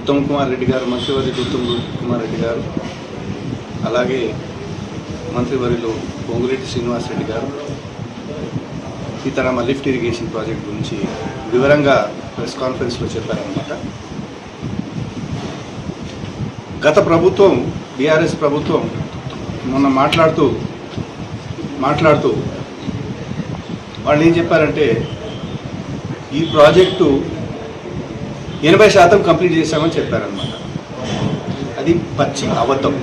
ఉత్తమ్ కుమార్ రెడ్డి గారు, మంత్రివర్యులు ఉత్తమ్ కుమార్ రెడ్డి గారు, అలాగే మంత్రివర్యులు పొంగులేటి శ్రీనివాసరెడ్డి గారు సీతారామ లిఫ్ట్ ఇరిగేషన్ ప్రాజెక్ట్ గురించి వివరంగా ప్రెస్ కాన్ఫరెన్స్లో చెప్పారన్నమాట. గత ప్రభుత్వం, బీఆర్ఎస్ ప్రభుత్వం మొన్న మాట్లాడుతూ వాళ్ళు ఏం చెప్పారంటే ఈ ప్రాజెక్టు 80% కంప్లీట్ చేశామని చెప్పారన్నమాట. అది పచ్చి అబద్ధం.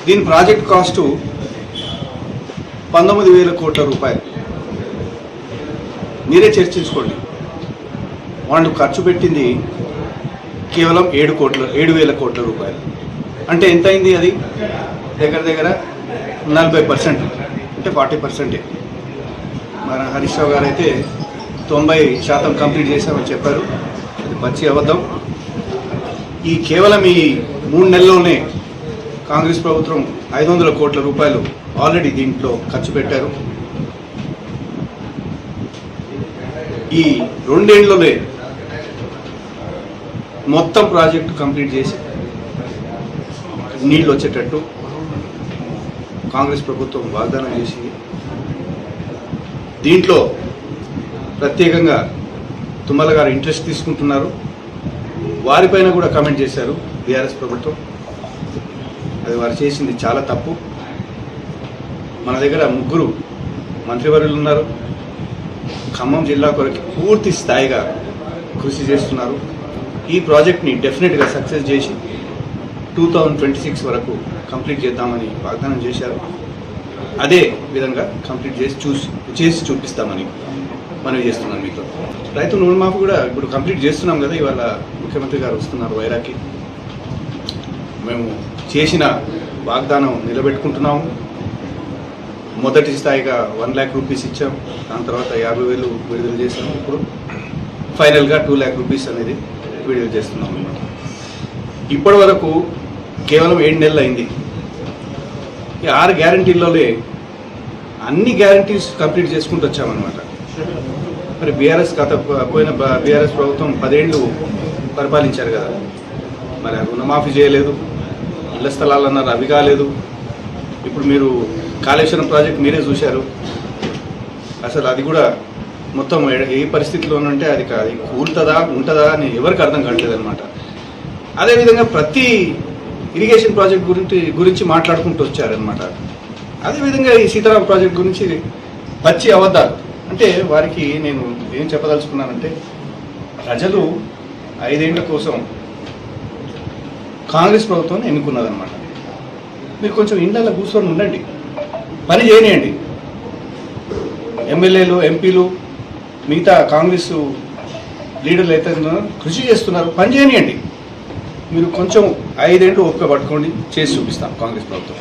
దీని ప్రాజెక్ట్ కాస్టు 19,000 కోట్ల రూపాయలు. మీరే చర్చించుకోండి. వాళ్ళు ఖర్చు పెట్టింది కేవలం 7,000 కోట్ల రూపాయలు. అంటే ఎంత అయింది? అది దగ్గర దగ్గర 40%, అంటే 40%. మన హరీష్ రావు గారు అయితే 90% కంప్లీట్ చేశామని చెప్పారు. అది పచ్చి అబద్ధం. ఈ కేవలం ఈ 3 నెలల్లోనే కాంగ్రెస్ ప్రభుత్వం 500 కోట్ల రూపాయలు ఆల్రెడీ దీంట్లో ఖర్చు పెట్టారు. ఈ 2 ఏళ్లలోనే మొత్తం ప్రాజెక్టు కంప్లీట్ చేసి నీళ్ళు వచ్చేటట్టు కాంగ్రెస్ ప్రభుత్వం వాగ్దానం చేసింది. దీంట్లో ప్రత్యేకంగా తుమ్మల గారు ఇంట్రెస్ట్ తీసుకుంటున్నారు. వారిపైన కూడా కామెంట్ చేశారు బీఆర్ఎస్ ప్రభుత్వం. అది వారు చేసింది చాలా తప్పు. మన దగ్గర 3 మంత్రివర్యులు ఉన్నారు. ఖమ్మం జిల్లా కొరకు పూర్తి స్థాయిగా కృషి చేస్తున్నారు. ఈ ప్రాజెక్ట్ని డెఫినెట్గా సక్సెస్ చేసి 2026 వరకు కంప్లీట్ చేద్దామని వాగ్దానం చేశారు. అదే విధంగా కంప్లీట్ చేసి చూపిస్తామని మనవి చేస్తున్నాను మీతో. రైతు రుణమాఫీ కూడా ఇప్పుడు కంప్లీట్ చేస్తున్నాం కదా. ఇవాళ ముఖ్యమంత్రి గారు వస్తున్నారు వైరాకి. మేము చేసిన వాగ్దానం నిలబెట్టుకుంటున్నాము. మొదటి స్థాయిగా 1 lakh రూపీస్ ఇచ్చాం. దాని తర్వాత 50,000 విడుదల చేసాము. ఇప్పుడు ఫైనల్గా 2 lakh రూపీస్ అనేది విడుదల చేస్తున్నాం అన్నమాట. ఇప్పటి వరకు కేవలం 7 నెలలు అయింది. ఈ 6 గ్యారంటీల్లోనే అన్ని గ్యారంటీస్ కంప్లీట్ చేసుకుంటూ వచ్చామన్నమాట. మరి బీఆర్ఎస్ బీఆర్ఎస్ ప్రభుత్వం 10 ఏళ్ళు పరిపాలించారు కదా. మరి రుణమాఫీ చేయలేదు, ఇళ్ల స్థలాలు అన్నారు, అవి కాలేదు. ఇప్పుడు మీరు కాళేశ్వరం ప్రాజెక్ట్ మీరే చూశారు. అసలు అది కూడా మొత్తం ఏ పరిస్థితిలోనంటే అది ఉంటుందా అని ఎవరికి అర్థం కావట్లేదు అనమాట. అదేవిధంగా ప్రతి ఇరిగేషన్ ప్రాజెక్ట్ గురించి మాట్లాడుకుంటూ వచ్చారనమాట. అదేవిధంగా ఈ సీతారాం ప్రాజెక్ట్ గురించి పచ్చి అబద్ధాలు. అంటే వారికి నేను ఏం చెప్పదలుచుకున్నానంటే, ప్రజలు 5 ఏళ్ల కోసం కాంగ్రెస్ ప్రభుత్వాన్ని ఎన్నుకున్నదనమాట. మీరు కొంచెం ఇండ్లలో కూర్చొని ఉండండి, పని చేయనియండి. ఎమ్మెల్యేలు, ఎంపీలు, మిగతా కాంగ్రెస్ లీడర్లు అయితే కృషి చేస్తున్నారు, పని చేయనియండి. మీరు కొంచెం 5 ఏళ్ళు ఓపిక పట్టుకోండి, చేసి చూపిస్తాం కాంగ్రెస్ ప్రభుత్వం.